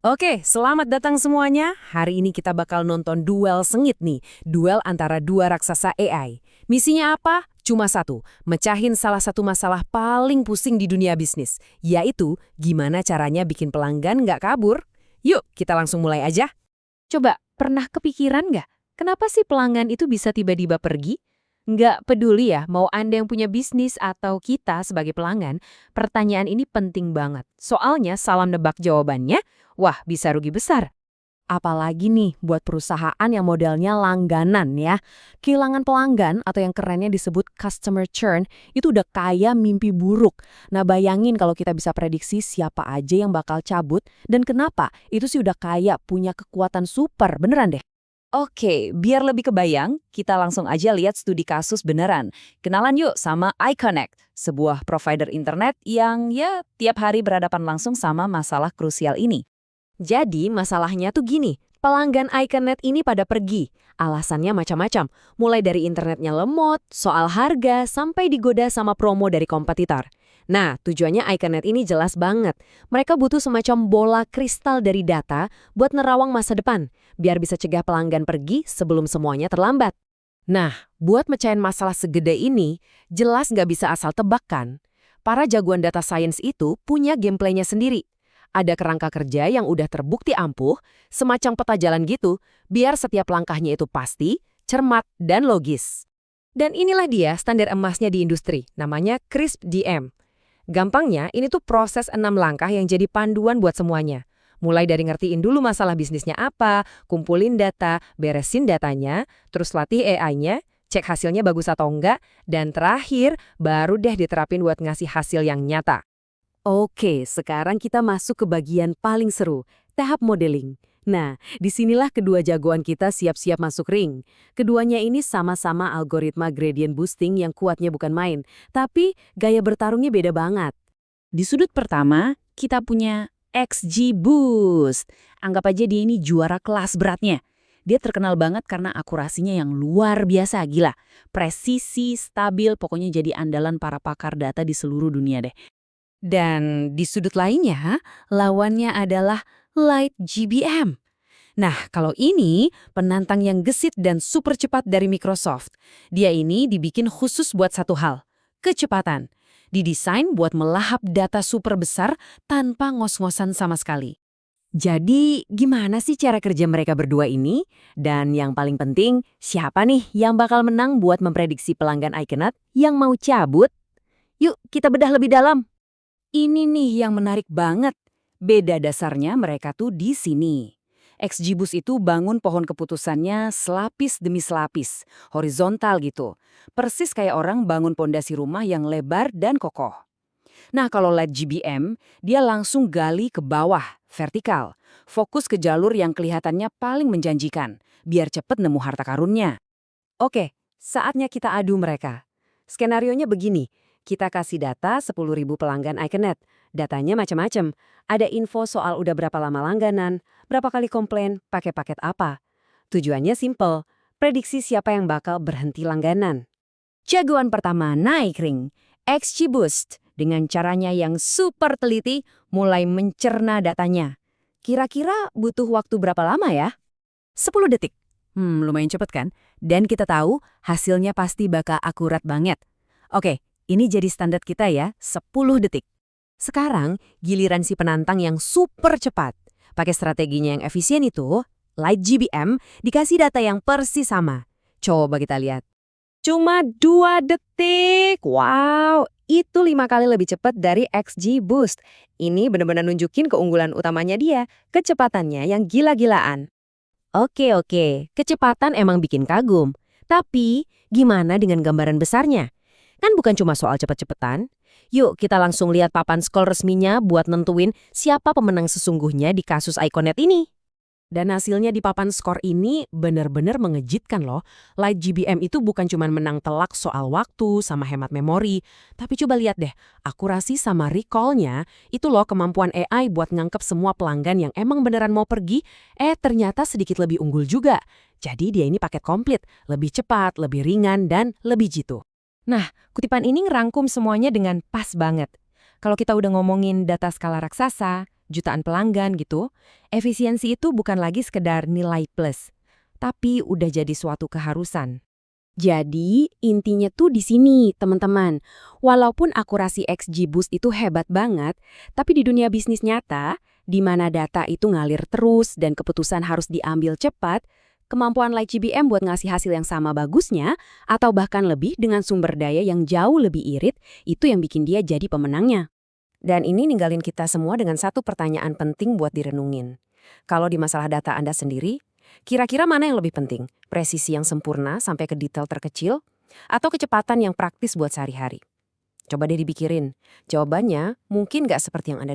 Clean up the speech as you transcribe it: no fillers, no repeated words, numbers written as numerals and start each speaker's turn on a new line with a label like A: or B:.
A: Oke, selamat datang semuanya. Hari ini kita bakal nonton duel sengit nih. Duel antara dua raksasa AI. Misinya apa? Cuma satu, mecahin salah satu masalah paling pusing di dunia bisnis, yaitu gimana caranya bikin pelanggan nggak kabur. Yuk, kita langsung mulai aja.
B: Coba, pernah kepikiran nggak? Kenapa sih pelanggan itu bisa tiba-tiba pergi? Nggak peduli ya, mau Anda yang punya bisnis atau kita sebagai pelanggan, pertanyaan ini penting banget. Soalnya salam nebak jawabannya, wah bisa rugi besar.
C: Apalagi nih buat perusahaan yang modelnya langganan ya. Kehilangan pelanggan atau yang kerennya disebut customer churn itu udah kayak mimpi buruk. Nah bayangin kalau kita bisa prediksi siapa aja yang bakal cabut dan kenapa, itu sih udah kayak punya kekuatan super, beneran deh.
B: Oke, biar lebih kebayang, kita langsung aja lihat studi kasus beneran. Kenalan yuk sama iConnect, sebuah provider internet yang ya tiap hari berhadapan langsung sama masalah krusial ini.
C: Jadi masalahnya tuh gini, pelanggan iConnect ini pada pergi. Alasannya macam-macam, mulai dari internetnya lemot, soal harga, sampai digoda sama promo dari kompetitor. Nah, tujuannya iConnect ini jelas banget. Mereka butuh semacam bola kristal dari data buat nerawang masa depan, biar bisa cegah pelanggan pergi sebelum semuanya terlambat. Nah, buat mecahin masalah segede ini, jelas nggak bisa asal tebak kan? Para jagoan data science itu punya gameplaynya sendiri. Ada kerangka kerja yang udah terbukti ampuh, semacam peta jalan gitu, biar setiap langkahnya itu pasti, cermat, dan logis. Dan inilah dia standar emasnya di industri, namanya CRISP-DM. Gampangnya, ini tuh proses 6 langkah yang jadi panduan buat semuanya. Mulai dari ngertiin dulu masalah bisnisnya apa, kumpulin data, beresin datanya, terus latih AI-nya, cek hasilnya bagus atau enggak, dan terakhir, baru deh diterapin buat ngasih hasil yang nyata. Oke, sekarang kita masuk ke bagian paling seru, tahap modeling. Nah, disinilah kedua jagoan kita siap-siap masuk ring. Keduanya ini sama-sama algoritma gradient boosting yang kuatnya bukan main, tapi gaya bertarungnya beda banget.
B: Di sudut pertama, kita punya XGBoost. Anggap aja dia ini juara kelas beratnya. Dia terkenal banget karena akurasinya yang luar biasa, gila. Presisi, stabil, pokoknya jadi andalan para pakar data di seluruh dunia deh.
C: Dan di sudut lainnya, lawannya adalah LightGBM. Nah, kalau ini penantang yang gesit dan super cepat dari Microsoft. Dia ini dibikin khusus buat satu hal, kecepatan. Didesain buat melahap data super besar tanpa ngos-ngosan sama sekali. Jadi, gimana sih cara kerja mereka berdua ini? Dan yang paling penting, siapa nih yang bakal menang buat memprediksi pelanggan iConnect yang mau cabut? Yuk, kita bedah lebih dalam. Ini nih yang menarik banget. Beda dasarnya mereka tuh di sini. XGBoost itu bangun pohon keputusannya selapis demi selapis, horizontal gitu. Persis kayak orang bangun pondasi rumah yang lebar dan kokoh. Nah, kalau LightGBM, dia langsung gali ke bawah, vertikal. Fokus ke jalur yang kelihatannya paling menjanjikan, biar cepet nemu harta karunnya. Oke, saatnya kita adu mereka. Skenarionya begini. Kita kasih data 10.000 pelanggan iConnect. Datanya macam-macam. Ada info soal udah berapa lama langganan, berapa kali komplain, pakai paket apa. Tujuannya simple, prediksi siapa yang bakal berhenti langganan. Jagoan pertama naik ring, XGBoost, dengan caranya yang super teliti mulai mencerna datanya. Kira-kira butuh waktu berapa lama ya? 10 detik. Lumayan cepet kan? Dan kita tahu hasilnya pasti bakal akurat banget. Oke. Ini jadi standar kita ya, 10 detik. Sekarang, giliran si penantang yang super cepat. Pakai strateginya yang efisien itu, LightGBM dikasih data yang persis sama. Coba kita lihat. Cuma 2 detik. Wow, itu 5 kali lebih cepat dari XGBoost. Ini benar-benar nunjukin keunggulan utamanya dia, kecepatannya yang gila-gilaan. Oke, kecepatan emang bikin kagum. Tapi, gimana dengan gambaran besarnya? Kan bukan cuma soal cepet-cepetan. Yuk kita langsung lihat papan skor resminya buat nentuin siapa pemenang sesungguhnya di kasus iConnect ini. Dan hasilnya di papan skor ini benar-benar mengejutkan loh. LightGBM itu bukan cuma menang telak soal waktu sama hemat memori. Tapi coba lihat deh, akurasi sama recall-nya itu loh kemampuan AI buat ngangkep semua pelanggan yang emang beneran mau pergi, ternyata sedikit lebih unggul juga. Jadi dia ini paket komplit, lebih cepat, lebih ringan, dan lebih jitu. Nah, kutipan ini ngerangkum semuanya dengan pas banget. Kalau kita udah ngomongin data skala raksasa,
D: jutaan pelanggan gitu, efisiensi itu bukan lagi sekedar nilai plus, tapi udah jadi suatu keharusan.
B: Jadi, intinya tuh di sini, teman-teman. Walaupun akurasi XGBoost itu hebat banget, tapi di dunia bisnis nyata, di mana data itu ngalir terus dan keputusan harus diambil cepat, kemampuan Light GBM buat ngasih hasil yang sama bagusnya, atau bahkan lebih dengan sumber daya yang jauh lebih irit, itu yang bikin dia jadi pemenangnya.
A: Dan ini ninggalin kita semua dengan satu pertanyaan penting buat direnungin. Kalau di masalah data Anda sendiri, kira-kira mana yang lebih penting? Presisi yang sempurna sampai ke detail terkecil? Atau kecepatan yang praktis buat sehari-hari? Coba deh dipikirin. Jawabannya mungkin nggak seperti yang Anda